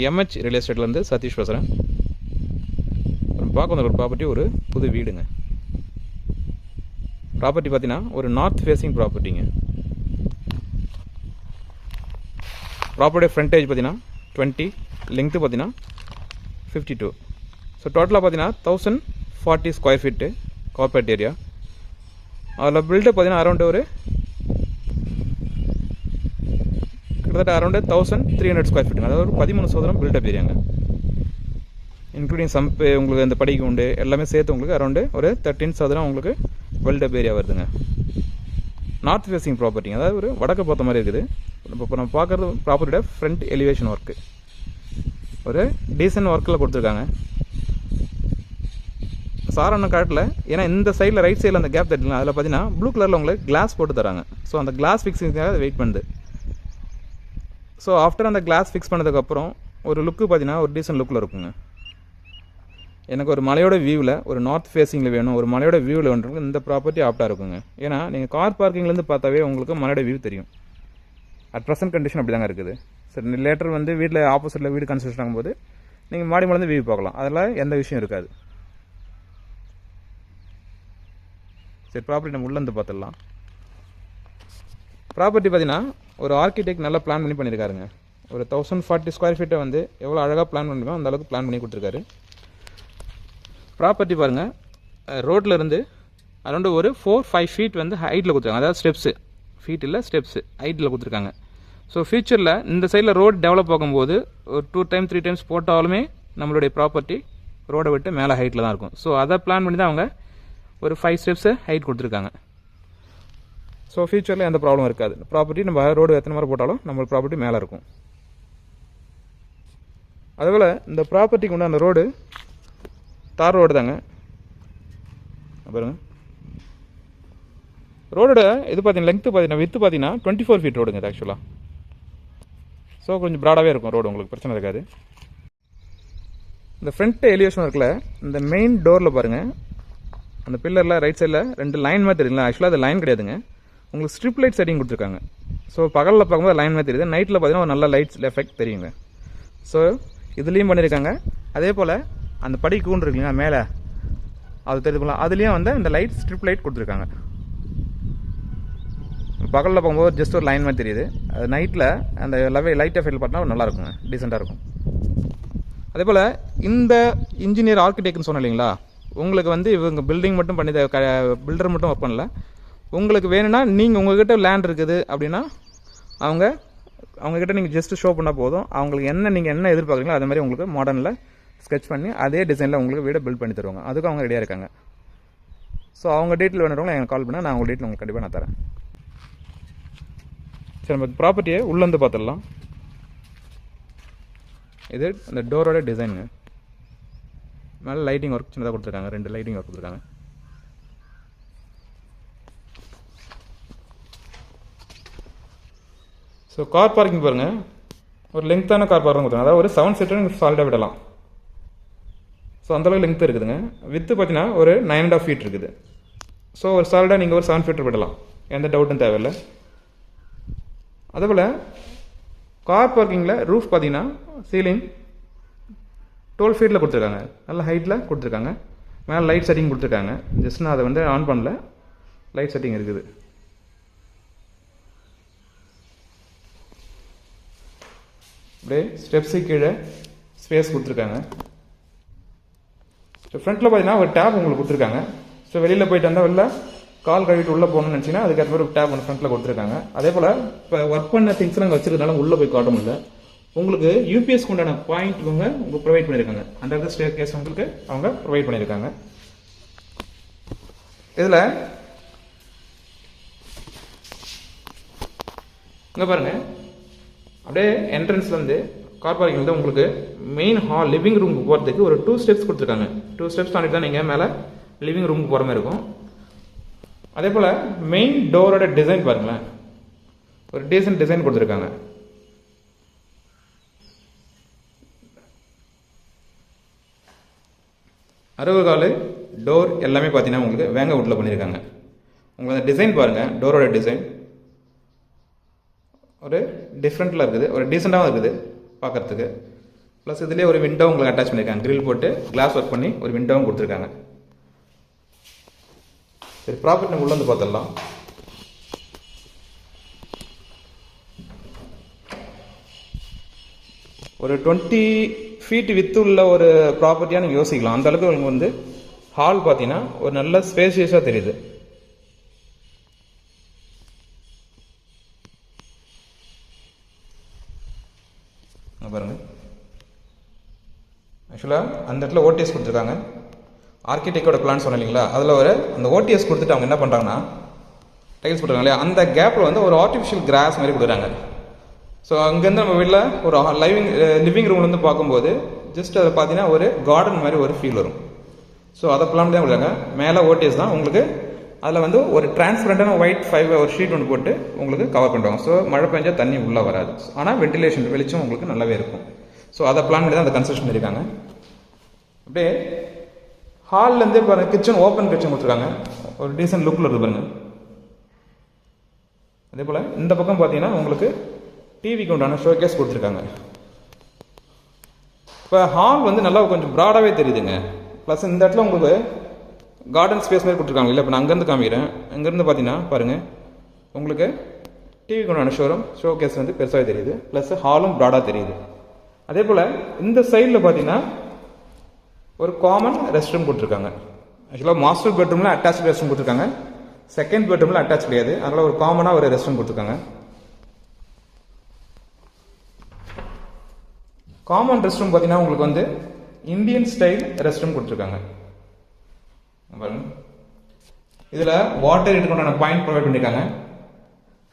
MH real எஸ்டேட்லேருந்து Satish பேசுகிறேன். பார்க்க வந்த ஒரு ப்ராப்பர்ட்டி, ஒரு புது வீடுங்க. ப்ராப்பர்ட்டி பார்த்தீங்கன்னா ஒரு நார்த் ஃபேஸிங் ப்ராப்பர்ட்டிங்க. ப்ராப்பர்ட்டி ஃப்ரண்டேஜ் பார்த்தீங்கன்னா 20, லெங்க்த்து பார்த்தீங்கன்னா 52. ஸோ டோட்டலாக பார்த்தீங்கன்னா 1040 ஸ்கொயர் ஃபீட்டு கார்பரேட் ஏரியா. அதில் பில்டப் பார்த்தீங்கன்னா அரௌண்ட் ஒரு கிட்டத்தட்ட அரௌண்ட் 1300 ஸ்கொயர் ஃபீட்டுங்க. அதாவது ஒரு 13 சதுரம் பில்டப் ஏரியாங்க. இன்க்ளூடிங் சம்பு உங்களுக்கு அந்த படிக்கு உண்டு எல்லாமே சேர்த்து உங்களுக்கு அரௌண்டு ஒரு 13 சதுரம் உங்களுக்கு பில்டப் ஏரியா வருதுங்க. நார்த் ஃபேஸிங் ப்ராப்பர்ட்டிங்க, அதாவது ஒரு வடக்கு பார்த்த மாதிரி இருக்குது. இப்போ நம்ம பார்க்குறது ப்ராப்பர்ட்டியோட ஃப்ரண்ட் எலிவேஷன் ஒர்க்கு ஒரு டீசன்ட் ஒர்க்கில் கொடுத்துருக்காங்க. சாரான காட்டில் ஏன்னா இந்த சைடில் ரைட் சைடில் அந்த கேப் தட்டிலாம் அதில் பார்த்தீங்கன்னா ப்ளூ கலரில் உங்களுக்கு கிளாஸ் போட்டு தராங்க. ஸோ அந்த கிளாஸ் ஃபிக்ஸிங்காக அதை வெயிட் பண்ணுது. ஸோ ஆஃப்டர் அந்த கிளாஸ் ஃபிக்ஸ் பண்ணதுக்கப்புறம் ஒரு லுக்கு பார்த்தீங்கன்னா ஒரு டீசன்ட் லுக்கில் இருக்குங்க. எனக்கு ஒரு மலையோட வியூவில் ஒரு நார்த் ஃபேஸிங்கில் வேணும், ஒரு மலையோட வியூவில் வேணுறது இந்த ப்ராப்பர்ட்டி ஆப்டாக இருக்குங்க. ஏன்னா நீங்கள் கார் பார்க்கிங்லேருந்து பார்த்தாவே உங்களுக்கு மலையோட வியூ தெரியும். அட் ப்ரெசன்ட் கண்டிஷன் அப்படி தாங்க இருக்குது. சரி, லேட்டர் வந்து வீட்டில் ஆப்போசிட்டில் வீடு கன்ஸ்ட்ரக்ஷன் ஆகும்போது நீங்கள் மாடி மேலேருந்து வியூ பார்க்கலாம். அதெல்லாம் எந்த விஷயம் இருக்காது. சரி, ப்ராப்பர்ட்டி நம்ம உள்ளேருந்து பார்த்துடலாம். ப்ராப்பர்ட்டி பார்த்தீங்கன்னா ஒரு ஆர்கிடெக்ட் நல்லா பிளான் பண்ணியிருக்காருங்க. ஒரு 1040 ஸ்கொயர் ஃபீட்டை வந்து எவ்வளோ அழகாக பிளான் பண்ணிருக்கோம் அந்த அளவுக்கு பிளான் பண்ணி கொடுத்துருக்காரு. ப்ராப்பர்ட்டி பாருங்கள், ரோட்டில் இருந்து அரௌண்டு ஒரு 4-5 ஃபீட் வந்து ஹைட்டில் கொடுத்துருக்காங்க. அதாவது ஸ்டெப்ஸு, ஃபீட் இல்லை ஸ்டெப்ஸு ஹைட்டில் கொடுத்துருக்காங்க. ஸோ ஃபியூச்சரில் இந்த சைடில் ரோடு டெவலப் ஆகும்போது ஒரு 2 டைம் 3 டைம்ஸ் போட்டாலுமே நம்மளுடைய ப்ராப்பர்ட்டி ரோடை விட்டு மேலே ஹைட்டில் தான் இருக்கும். ஸோ அதை பிளான் பண்ணி தான் அவங்க ஒரு 5 ஸ்டெப்ஸு ஹைட் கொடுத்துருக்காங்க. ஸோ ஃபியூச்சரில் எந்த ப்ராப்ளம் இருக்காது. ப்ராப்பர்ட்டி நம்ம ரோடு எத்தனை முறை போட்டாலும் நம்ம ப்ராப்பர்ட்டி மேலே இருக்கும். அதேபோல் இந்த ப்ராப்பர்ட்டிக்கு உண்டான ரோடு தார் ரோடு தாங்க. பாருங்கள், ரோடோட இது பார்த்தீங்கன்னா லெங்க்த்து பார்த்தீங்கன்னா வித்து பார்த்தீங்கன்னா 24 ஃபீட் ரோடுங்க இது ஆக்சுவலாக. ஸோ கொஞ்சம் ப்ராடாகவே இருக்கும் ரோடு, உங்களுக்கு பிரச்சனை இருக்காது. இந்த ஃப்ரண்ட் எலிவேஷன் இருக்குல்ல, இந்த மெயின் டோரில் பாருங்கள், அந்த பில்லரில் ரைட் சைடில் 2 லைன் மாதிரி தெரியுங்களா. ஆக்சுவலாக அது லைன் கிடையாதுங்க, உங்களுக்கு ஸ்ட்ரிப் லைட் செட்டிங் கொடுத்துருக்காங்க. ஸோ பகலில் பார்க்கும்போது லைன் மாதிரி தெரியுது, நைட்டில் பார்த்தீங்கன்னா ஒரு நல்ல லைட்ஸ் எஃபெக்ட் தெரியுங்க. ஸோ இதுலேயும் பண்ணியிருக்காங்க. அதே போல் அந்த படி கூண்டு இருக்குங்களா மேலே, அது தெரிஞ்சு போகலாம், அதுலேயும் வந்து இந்த லைட் ஸ்ட்ரிப் லைட் கொடுத்துருக்காங்க. பகலில் போகும்போது ஜஸ்ட் ஒரு லைன் மாதிரி தெரியுது, அது நைட்டில் அந்த லைட் எஃபெக்ட் பார்த்தா நல்லாயிருக்குங்க, டீசெண்டாக இருக்கும். அதே போல் இந்த இன்ஜினியர் ஆர்கிடெக்ட்னு சொன்னோம் இல்லைங்களா, உங்களுக்கு வந்து இவங்க பில்டிங் மட்டும் பண்ணி பில்டர் மட்டும் ஒர்க் பண்ணல. உங்களுக்கு வேணும்னா நீங்கள் உங்கள்கிட்ட லேண்ட் இருக்குது அப்படின்னா அவங்கக்கிட்ட நீங்கள் ஜஸ்ட்டு ஷோ பண்ணால் போதும். அவங்களுக்கு நீங்கள் என்ன எதிர்பார்க்குறீங்களோ அதே மாதிரி உங்களுக்கு மாடர்னில் ஸ்கெட்ச் பண்ணி அதே டிசைனில் உங்களுக்கு வீடை பில்ட் பண்ணி தருவாங்க. அதுக்கும் அவங்க ரெடியாக இருக்காங்க. ஸோ அவங்க டீட்டெயில் வேணுறவங்க எனக்கு கால் பண்ணால் நான் அவங்க டீட்டெயில் உங்களுக்கு கண்டிப்பாக நான் தரேன். சரி, நம்ம ப்ராப்பர்ட்டியை உள்ளேருந்து பார்த்துடலாம். இது அந்த டோரோட டிசைனுங்க. மேலே லைட்டிங் ஒர்க் சின்னதாக கொடுத்துருக்காங்க, 2 லைட்டிங் ஒர்க் கொடுத்துருக்காங்க. ஸோ கார் பார்க்கிங் பாருங்கள், ஒரு லெங்க்த்தான கார் பார்க்கிங் கொடுத்துருக்காங்க. அதாவது ஒரு 7 சீட்டர் நீங்கள் சாலிடாக விடலாம். ஸோ அந்தளவுக்கு லெங்க்த் இருக்குதுங்க. வித்து பார்த்தீங்கன்னா ஒரு 9.5 ஃபீட் இருக்குது. ஸோ ஒரு சாலிடாக நீங்கள் ஒரு 7 ஃபீட்டர் விடலாம், எந்த டவுட்டும் தேவையில்லை. அதேபோல் கார் பார்க்கிங்கில் ரூஃப் பார்த்தீங்கன்னா சீலிங் 12 ஃபீட்டில் கொடுத்துருக்காங்க, நல்ல ஹைட்டில் கொடுத்துருக்காங்க. மேலே லைட் செட்டிங் கொடுத்துருக்காங்க. ஜஸ்ட் நான் அதை வந்து ஆன் பண்ணல, லைட் செட்டிங் இருக்குது. அப்படியே ஸ்டெப்ஸு கீழே ஸ்பேஸ் கொடுத்துருக்காங்க. ஸோ ஃப்ரண்ட்டில் பார்த்தீங்கன்னா ஒரு டேப் உங்களுக்கு கொடுத்துருக்காங்க. ஸோ வெளியில் போயிட்டு வந்தால் வெளில கால் கழுவிட்டு உள்ளே போகணும்னு நினச்சிங்கன்னா அதுக்கேற்ற மாதிரி ஒரு டேப் ஒன்று ஃப்ரண்ட்டில் கொடுத்துருக்காங்க. அதே போல் இப்போ ஒர்க் பண்ண திங்ஸ்லாம் அங்கே வச்சுருக்கனால உள்ளே போய் காட்ட முடியல. உங்களுக்கு யூபிஎஸ்க்கு உண்டான பாயிண்ட் உங்களுக்கு ப்ரொவைட் பண்ணியிருக்காங்க. அந்த ஸ்டேர் கேஸ் உங்களுக்கு அவங்க ப்ரொவைட் பண்ணியிருக்காங்க. இதில் இங்கே பாருங்கள், அப்படியே என்ட்ரன்ஸ்லேருந்து கார் பார்க்கிங் வந்து உங்களுக்கு மெயின் ஹால் லிவிங் ரூமுக்கு போகிறதுக்கு ஒரு 2 ஸ்டெப்ஸ் கொடுத்துருக்காங்க. 2 ஸ்டெப்ஸ் தாண்டி தான் நீங்கள் மேலே லிவிங் ரூமுக்கு போகிற மாதிரி இருக்கும். அதே போல் மெயின் டோரோட டிசைன் பாருங்களேன், ஒரு டீசன்ட் டிசைன் கொடுத்துருக்காங்க. அறுபது டோர் எல்லாமே பார்த்தீங்கன்னா உங்களுக்கு வேங்க வுட்டில் பண்ணியிருக்காங்க. உங்களுக்கு அந்த டிசைன் பாருங்கள், டோரோட டிசைன் ஒரு டிஃப்ரெண்ட்டில் இருக்குது, ஒரு டீசெண்டாகவும் இருக்குது பார்க்குறதுக்கு. ப்ளஸ் இதுலேயே ஒரு விண்டோ உங்களுக்கு அட்டாச் பண்ணியிருக்காங்க, கிரில் போட்டு கிளாஸ் ஒர்க் பண்ணி ஒரு விண்டோவும் கொடுத்துருக்காங்க. சரி, ப்ராப்பர்ட்டி நம்ம உள்ளே வந்து பார்த்துடலாம். ஒரு 20 feet வித்து உள்ள ஒரு ப்ராப்பர்ட்டியாக நீங்கள் யோசிக்கலாம். அந்த அளவுக்கு உங்களுக்கு வந்து ஹால் பார்த்தீங்கன்னா ஒரு நல்ல ஸ்பேசியஸாக தெரியுது. பாருங்கள், ஆக்சுவலாக அந்த இடத்துல ஓடிஎஸ் கொடுத்துருக்காங்க. ஆர்கிடெக்டோட பிளான் சொன்னேன் இல்லைங்களா, அதில் ஒரு அந்த ஓடிஎஸ் கொடுத்துட்டு அவங்க என்ன பண்ணுறாங்கன்னா டைல்ஸ் போட்டுருக்காங்க இல்லையா, அந்த கேப்பில் வந்து ஒரு ஆர்டிஃபிஷியல் கிராஸ் மாதிரி கொடுக்குறாங்க. ஸோ அங்கேருந்து நம்ம வீட்டில் ஒரு லிவிங் ரூம்லேருந்து பார்க்கும்போது ஜஸ்ட் அதை பார்த்தீங்கன்னா ஒரு கார்டன் மாதிரி ஒரு ஃபீல் வரும். ஸோ அதை பிளான் தான் கொடுக்குறாங்க. மேலே ஓடிஎஸ் தான் உங்களுக்கு, அதில் வந்து ஒரு டிரான்ஸ்பரண்டான ஒயிட் ஒரு ஷீட் ஒன்று போட்டு உங்களுக்கு கவர் பண்ணுறாங்க. ஸோ மழை பெஞ்சால் தண்ணி உள்ளே வராது, ஆனால் வென்டிலேஷன் வெளிச்சம் உங்களுக்கு நல்லாவே இருக்கும். ஸோ அதை பிளான் பண்ணி தான் அந்த கன்ஸ்ட்ரக்ஷன் இருக்காங்க. அப்படியே ஹால்லேருந்தே பாருங்கள், கிச்சன் ஓப்பன் கிச்சன் கொடுத்துருக்காங்க, ஒரு டீசன்ட் லுக்கில் இருக்குது பாருங்கள். அதே போல் இந்த பக்கம் பார்த்தீங்கன்னா உங்களுக்கு டிவிக்கு உண்டான ஷோகேஸ் கொடுத்துருக்காங்க. இப்போ ஹால் வந்து நல்லா கொஞ்சம் ப்ராடாகவே தெரியுதுங்க. ப்ளஸ் இந்த இடத்துல உங்களுக்கு கார்டன் ஸ்பேஸ் மாதிரி கொடுத்துருக்காங்க இல்லை. இப்போ நான் அங்கேருந்து காமிக்கிறேன். அங்கேருந்து பார்த்தீங்கன்னா பாருங்கள், உங்களுக்கு டிவிக்கு உண்டான ஷோகேஸ் வந்து பெருசாகவே தெரியுது. ப்ளஸ் ஹாலும் ப்ராடாக தெரியுது. அதே போல் இந்த சைடில் பார்த்தீங்கன்னா ஒரு காமன் ரெஸ்ட் ரூம் கொடுத்துருக்காங்க. ஆக்சுவலாக மாஸ்டர் பெட்ரூமில் அட்டாச் ரெஸ்ட் ரூம் கொடுத்துருக்காங்க. செகண்ட் பெட்ரூமில் அட்டாச் கிடையாது, அதனால் ஒரு காமனாக ஒரு ரெஸ்ட் ரூம் கொடுத்துருக்காங்க. காமன் ரெஸ்ட் ரூம் பார்த்தீங்கன்னா உங்களுக்கு வந்து இந்தியன் ஸ்டைல் ரெஸ்ட் ரூம் கொடுத்துருக்காங்க. பாருங்க, இதில் வாட்டர் ஹீட்டருக்கு உண்டான பாயிண்ட் ப்ரொவைட் பண்ணியிருக்காங்க,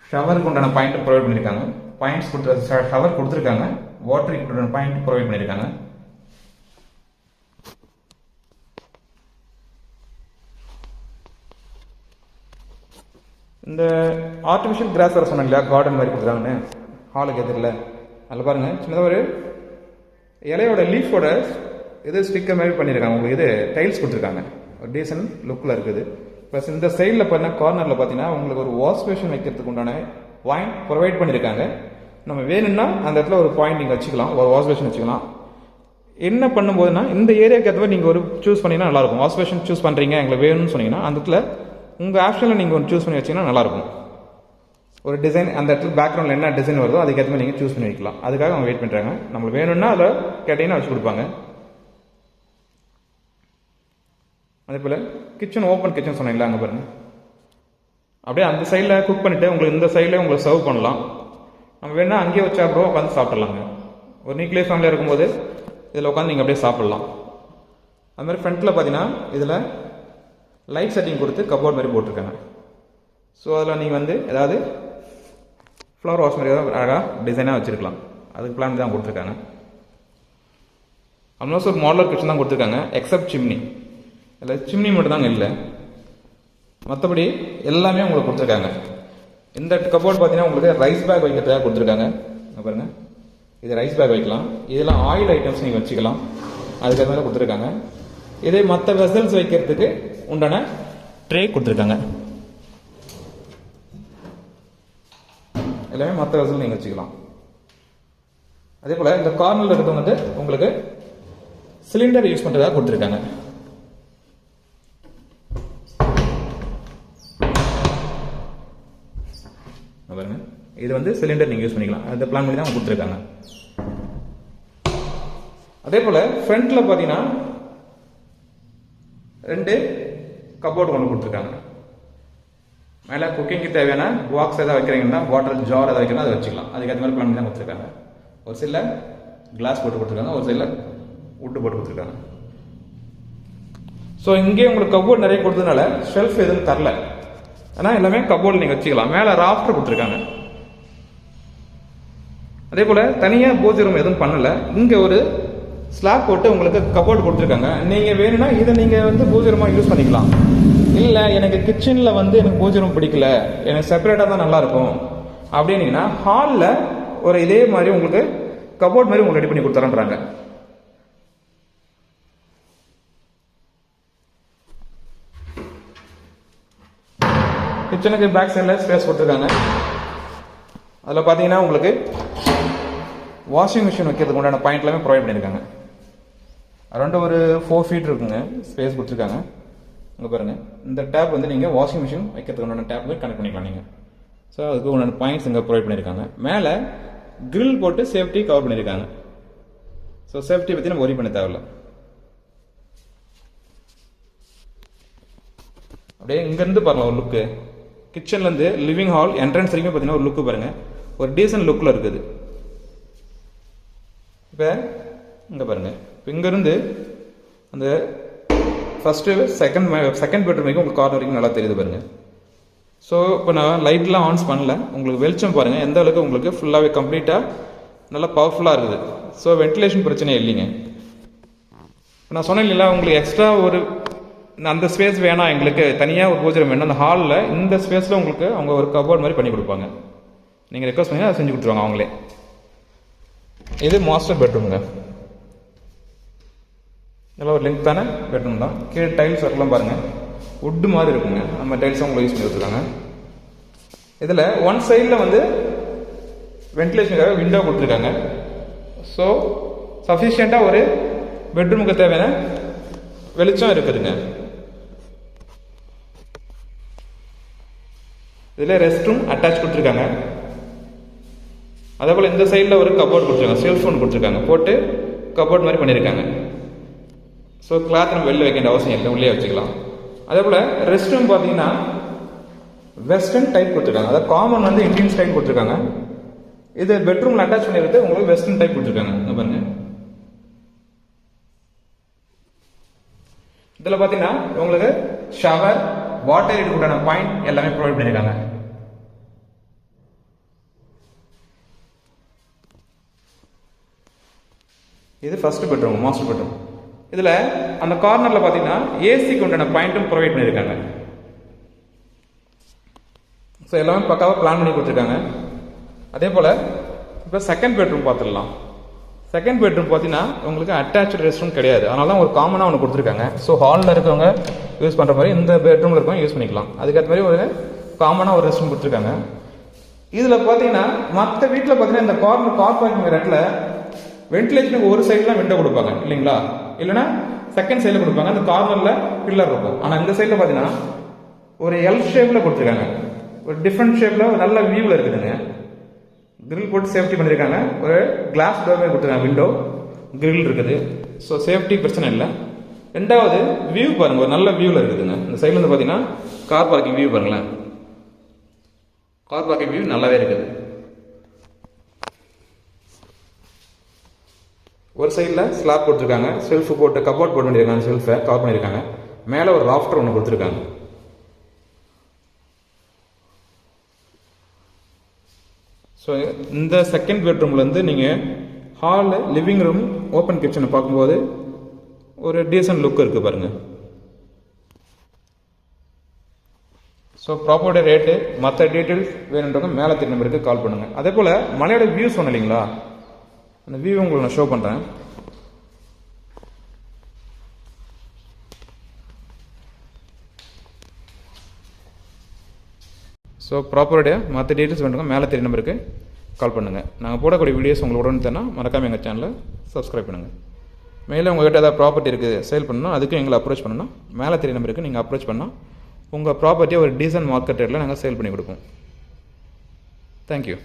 ஷவருக்கு உண்டான பாயிண்ட் ப்ரொவைட் பண்ணியிருக்காங்க. பாயிண்ட்ஸ் கொடுத்து ஷவர் கொடுத்துருக்காங்க, வாட்டர் ஹீட்டருக்கு உண்டான பாயிண்ட் ப்ரொவைட் பண்ணியிருக்காங்க. இந்த ஆர்டிஃபிஷியல் கிராஸ் வர சொன்னாங்க இல்லையா, கார்டன் மாதிரி கொடுத்துருக்காங்கன்னு ஹாலுக்கு எதிரில், அதில் பாருங்கள் சின்னதாக ஒரு இலையோட லீஃபோட இது ஸ்டிக்கர் மாதிரி பண்ணியிருக்காங்க. உங்களுக்கு இது டைல்ஸ் கொடுத்துருக்காங்க, ஒரு டீசன்ட் லுக்கில் இருக்குது. ப்ளஸ் இந்த சைடில் பார்த்தீங்கன்னா கார்னரில் பார்த்தீங்கன்னா உங்களுக்கு ஒரு வாஷ் பேஷன் வைக்கிறதுக்கு உண்டான பாயிண்ட் ப்ரொவைட் பண்ணியிருக்காங்க. நம்ம வேணும்னா அந்த இடத்துல ஒரு பாயிண்ட் நீங்கள் வச்சுக்கலாம், ஒரு வாஷ் பேஷன் வச்சுக்கலாம். என்ன பண்ணும்போதுன்னா இந்த ஏரியாவுக்கு ஏற்ற மாதிரி நீங்கள் ஒரு சூஸ் பண்ணிங்கன்னா நல்லாயிருக்கும். வாஷ் பேஷன் சூஸ் பண்ணுறீங்க எங்களுக்கு வேணும்னு சொன்னீங்கன்னா அந்த இடத்துல உங்கள் ஆப்ஷனில் நீங்கள் ஒன்று சூஸ் பண்ணி வச்சிங்கன்னா நல்லாயிருக்கும். ஒரு டிசைன் அந்த இடத்துல பேக்ரவுண்டில் என்ன டிசைன் வருதோ அதுக்கேற்ற மாதிரி நீங்கள் சூஸ் பண்ணி வைக்கலாம். அதுக்காக அவங்க வெயிட் பண்ணுறாங்க. நம்மளுக்கு வேணும்னா அதை கேட்டிங்கன்னா வச்சு கொடுப்பாங்க. அதே போல் கிச்சன் ஓப்பன் கிச்சன் சொன்னீங்களா, அங்கே பாருங்கள். அப்படியே அந்த சைடில் குக் பண்ணிவிட்டு உங்களுக்கு இந்த சைடில் உங்களுக்கு சர்வ் பண்ணலாம். நம்ம வேணால் அங்கேயே வச்சா கூட உட்காந்து சாப்பிட்லாங்க. ஒரு நியூக்ளியர் ஃபேமிலியாக இருக்கும்போது இதில் உட்காந்து நீங்கள் அப்படியே சாப்பிட்லாம். அது மாதிரி ஃப்ரண்ட்டில் பார்த்தீங்கன்னா இதில் லைட் செட்டிங் கொடுத்து கபோர்ட் மாதிரி போட்டிருக்காங்க. ஸோ அதில் நீங்கள் வந்து ஏதாவது ஃப்ளவர் வாஷ் மாதிரி ஏதாவது அழகாக டிசைனாக வச்சுருக்கலாம். அதுக்கு பிளான் தான் கொடுத்துருக்காங்க. ஆல்மோஸ்ட் ஒரு மாடலர் கிச்சன் தான் கொடுத்துருக்காங்க, எக்ஸப்ட் சிம்னி. இல்லை சிம்னி மட்டும் தாங்க இல்லை, மற்றபடி எல்லாமே உங்களுக்கு கொடுத்துருக்காங்க. இந்த கபோர்ட் பார்த்தீங்கன்னா உங்களுக்கு ரைஸ் பேக் வைக்கிறதுக்காக கொடுத்துருக்காங்க. பாருங்கள், இது ரைஸ் பேக் வைக்கலாம், இதெல்லாம் ஆயில் ஐட்டம்ஸ் நீங்கள் வச்சுக்கலாம், அதுக்கு மாதிரி கொடுத்துருக்காங்க. இதே மற்ற வெசல்ஸ் வைக்கிறதுக்கு உண்டான ட்ரே கொடுத்துருக்காங்க. எல்லாமே மற்ற வெசல் நீங்கள் வச்சுக்கலாம். அதே போல் இந்த கார்னரில் இருக்கிறது வந்து உங்களுக்கு சிலிண்டர் யூஸ் பண்ணுறதாக கொடுத்துருக்காங்க. பாருங்க, இது வந்து சிலிண்டர் நீங்கள் யூஸ் பண்ணிக்கலாம். அந்த பிளான் பண்ணி தான் கொடுத்துருக்காங்க. அதே போல் ஃப்ரண்ட்டில் பார்த்தீங்கன்னா 2 கபோர்டு ஒன்று கொடுத்துருக்காங்க. மேலே குக்கிங்க்கு தேவையான பாக்ஸ் எதாவது வைக்கிறீங்கன்னா பாட்டில் ஜார் எதாவது வைக்கணும், அதை வச்சுக்கலாம். அதுக்கேற்ற மாதிரி பிளான் பண்ணி தான் கொடுத்துருக்காங்க. ஒரு சைடில் கிளாஸ் போட்டு கொடுத்துருக்காங்க, ஒரு சைடில் வுட்டு போட்டு கொடுத்துருக்காங்க. ஸோ இங்கே உங்களுக்கு கபோர்டு நிறைய கொடுத்ததுனால ஷெல்ஃப் எதுவும் தரல, ஆனால் எல்லாமே கபோர்டு நீங்கள் வச்சுக்கலாம். மேலே ராஃப்டர் கொடுத்துருக்காங்க. அதே போல் தனியாக பூஜை ரூம் எதுவும் பண்ணலை. இங்கே ஒரு ஸ்லாப் போட்டு உங்களுக்கு கபோர்டு கொடுத்துருக்காங்க. நீங்கள் வேணும்னா இதை நீங்கள் வந்து பூஜை ரூமாக யூஸ் பண்ணிக்கலாம். இல்லை எனக்கு கிச்சனில் வந்து எனக்கு பூஜை ரூம் பிடிக்கல, எனக்கு செப்பரேட்டாக தான் நல்லாயிருக்கும் அப்படின்னீங்கன்னா ஹாலில் ஒரு இதே மாதிரி உங்களுக்கு கபோர்ட் மாதிரி உங்களுக்கு ரெடி பண்ணி கொடுத்துறேன்றாங்க. கிச்சனுக்கு பேக் சைடில் ஸ்பேஸ் கொடுத்துருக்காங்க. அதில் பார்த்தீங்கன்னா உங்களுக்கு வாஷிங் மிஷின் வைக்கிறதுக்கு உண்டான பாயிண்ட் எல்லாமே ப்ரொவைட் பண்ணியிருக்காங்க. அரௌண்ட் ஒரு 4 feet இருக்குங்க ஸ்பேஸ் கொடுத்துருக்காங்க. இங்கே பாருங்கள், இந்த டேப் வந்து நீங்கள் வாஷிங் மிஷின் வைக்கிறதுக்கு உண்டான டேப் கனெக்ட் பண்ணிக்கலாம் நீங்கள். ஸோ அதுக்கு உண்டான பாயிண்ட்ஸ் இங்கே ப்ரொவைட் பண்ணியிருக்காங்க. மேலே கிரில் போட்டு சேஃப்டி கவர் பண்ணியிருக்காங்க. ஸோ சேஃப்டி பற்றி நம்ம ஒரி பண்ண தேவையில்ல. அப்படியே இங்கேருந்து பாருங்கள் ஒரு லுக்கு, கிச்சன்லேருந்து லிவிங் ஹால் என்ட்ரன்ஸ் வரைக்கும் பார்த்தீங்கன்னா ஒரு லுக்கு பாருங்கள், ஒரு டீசன்ட் லுக்கில் இருக்குது. இப்போ இங்கே பாருங்கள், இப்போ இங்கேருந்து அந்த ஃபஸ்ட்டு செகண்ட் பெட்ரூம் வரைக்கும் உங்களுக்கு கார்னர் வரைக்கும் நல்லா தெரியுது பாருங்கள். ஸோ இப்போ நான் லைட்லாம் ஆன்ஸ் பண்ணல, உங்களுக்கு வெளிச்சம் பாருங்கள் எந்த அளவுக்கு உங்களுக்கு ஃபுல்லாகவே கம்ப்ளீட்டாக நல்லா பவர்ஃபுல்லாக இருக்குது. ஸோ வென்டிலேஷன் பிரச்சனை இல்லைங்க. இப்போ நான் சொன்னேன் இல்லைங்களா, உங்களுக்கு எக்ஸ்ட்ரா ஒரு அந்த ஸ்பேஸ் வேணாம், எங்களுக்கு தனியாக ஒரு பூஜை வேணும், அந்த ஹாலில் இந்த ஸ்பேஸில் உங்களுக்கு அவங்க ஒரு கபோர்ட் மாதிரி பண்ணி கொடுப்பாங்க. நீங்கள் ரெக்வஸ்ட் பண்ணி அதை செஞ்சு கொடுத்துருவாங்க அவங்களே. இது மாஸ்டர் பெட்ரூமுங்க. இதெல்லாம் ஒரு லெங்க்தான பெட்ரூம் தான். கீழே டைல்ஸ் ஒர்க்லாம் பாருங்கள், வுட்டு மாதிரி இருக்குங்க. நம்ம டைல்ஸும் உங்களுக்கு யூஸ் பண்ணி கொடுத்துருக்காங்க. இதில் ஒன் சைடில் வந்து வென்டிலேஷனுக்காக விண்டோ கொடுத்துருக்காங்க. ஸோ சஃபிஷியண்ட்டாக ஒரு பெட்ரூமுக்கு தேவையான வெளிச்சம் இருக்குதுங்க. இதில் ரெஸ்ட் ரூம் அட்டாச் கொடுத்துருக்காங்க. அதே போல் இந்த சைடில் ஒரு கபோர்ட் கொடுத்துருக்காங்க, செல்ஃபோன் கொடுத்துருக்காங்க, போட்டு கபோர்ட் மாதிரி பண்ணியிருக்காங்க. ஸோ கிளாத் நம்ம வெளில வைக்க வேண்டிய அவசியம் இல்லை, உள்ளே வச்சுக்கலாம். அதே போல் ரெஸ்ட் ரூம் பார்த்தீங்கன்னா வெஸ்டர்ன் டைப் கொடுத்துருக்காங்க. அதாவது காமன் வந்து இந்தியன் ஸ்டைல் கொடுத்துருக்காங்க. இது பெட்ரூமில் அட்டாச் பண்ணிடுறது உங்களுக்கு வெஸ்டர்ன் டைப் கொடுத்துருக்காங்க. இங்கே பாருங்க, இதில் பார்த்தீங்கன்னா உங்களுக்கு ஷவர், வாட்டர் ஹீட்டருக்கான பாயிண்ட் எல்லாமே ப்ரொவைட் பண்ணியிருக்காங்க. இது ஃபர்ஸ்ட் பெட்ரூம், மாஸ்டர் பெட்ரூம். இதில் அந்த கார்னரில் பார்த்தீங்கன்னா ஏசிக்கு உண்டான பாயிண்ட்டும் ப்ரொவைட் பண்ணியிருக்காங்க. ஸோ எல்லாமே பக்காவாக பிளான் பண்ணி கொடுத்துருக்காங்க. அதே போல் இப்போ செகண்ட் பெட்ரூம் பார்த்துடலாம். செகண்ட் பெட்ரூம் பார்த்தீங்கன்னா உங்களுக்கு அட்டாச்சு ரெஸ்ட் ரூம் கிடையாது, அதனால தான் ஒரு காமனாக ஒன்று கொடுத்துருக்காங்க. ஸோ ஹாலில் இருக்கவங்க யூஸ் பண்ணுற மாதிரி இந்த பெட்ரூமில் இருக்கவங்க யூஸ் பண்ணிக்கலாம். அதுக்கேற்ற மாதிரி ஒரு காமனாக ஒரு ரெஸ்ட் ரூம் கொடுத்துருக்காங்க. இதில் பார்த்தீங்கன்னா மற்ற வீட்டில் பார்த்தீங்கன்னா இந்த கார் பார்க்கிங் இடத்துல வென்டிலேஷனுக்கு ஒரு சைடில் விண்டோ கொடுப்பாங்க இல்லைங்களா, இல்லைன்னா செகண்ட் சைடில் கொடுப்பாங்க, அந்த கார்னரில் பில்லர் இருக்கும். ஆனால் இந்த சைடில் பார்த்தீங்கன்னா ஒரு எல் ஷேப்பில் கொடுத்துருக்காங்க, ஒரு டிஃப்ரெண்ட் ஷேப்பில் ஒரு நல்ல வியூவில் இருக்குதுங்க. கிரில் போட்டு சேஃப்டி பண்ணியிருக்காங்க. ஒரு கிளாஸ் டோர் கொடுத்துருக்காங்க, விண்டோ கிரில் இருக்குது. ஸோ சேஃப்டி பிரச்சனை இல்லை. ரெண்டாவது வியூ பாருங்கள், ஒரு நல்ல வியூவில் இருக்குதுங்க. இந்த சைடில் வந்து பார்த்தீங்கன்னா கார் பார்க்கிங் வியூ பாருங்களேன், கார் பார்க்கிங் வியூ நல்லாவே இருக்குது. ஒரு சைடில் ஸ்லாப் கொடுத்துருக்காங்க, செல்ஃபு போட்டு கபோர்ட் போட்டு பண்ணியிருக்காங்க, செல்ஃபை கவர் பண்ணியிருக்காங்க. மேலே ஒரு ராஃப்டர் ஒன்று கொடுத்துருக்காங்க. ஸோ இந்த செகண்ட் பெட்ரூம்லேருந்து நீங்கள் ஹாலு, லிவிங் ரூம், ஓப்பன் கிச்சனை பார்க்கும்போது ஒரு டீசன்ட் லுக் இருக்குது பாருங்கள். ஸோ ப்ராப்பர்ட்டி ரேட்டு மற்ற டீட்டெயில்ஸ் வேணுன்றவங்க மேலே தெரிய நம்பருக்கு கால் பண்ணுங்கள். அதே போல் மலையோட வியூ சொன்னேன் இல்லைங்களா, அந்த வியூ உங்களுக்கு நான் ஷோ பண்ணுறேன். ஸோ ப்ராப்பர்ட்டியாக மற்ற டீட்டெயில்ஸ் வேணுங்க மேலே தெரிய நம்பருக்கு கால் பண்ணுங்கள். நாங்கள் போடக்கூடிய வீடியோஸ் உங்களுக்கு உடனே தானே மறக்காமல் எங்கள் சேனலை சப்ஸ்கிரைப் பண்ணுங்கள். மேலே உங்கள்கிட்ட ஏதாவது ப்ராப்பர்ட்டி இருக்குது சேல் பண்ணணும், அதுக்கும் எங்களை அப்ரோச் பண்ணணும். மேலே தெரிய நம்பருக்கு நீங்கள் அப்ரோச் பண்ணால் உங்கள் ப்ராப்பர்ட்டியை ஒரு டீசன்ட் மார்க்கெட் ரேட்டில் நாங்கள் சேல் பண்ணி கொடுப்போம். தேங்க்யூ.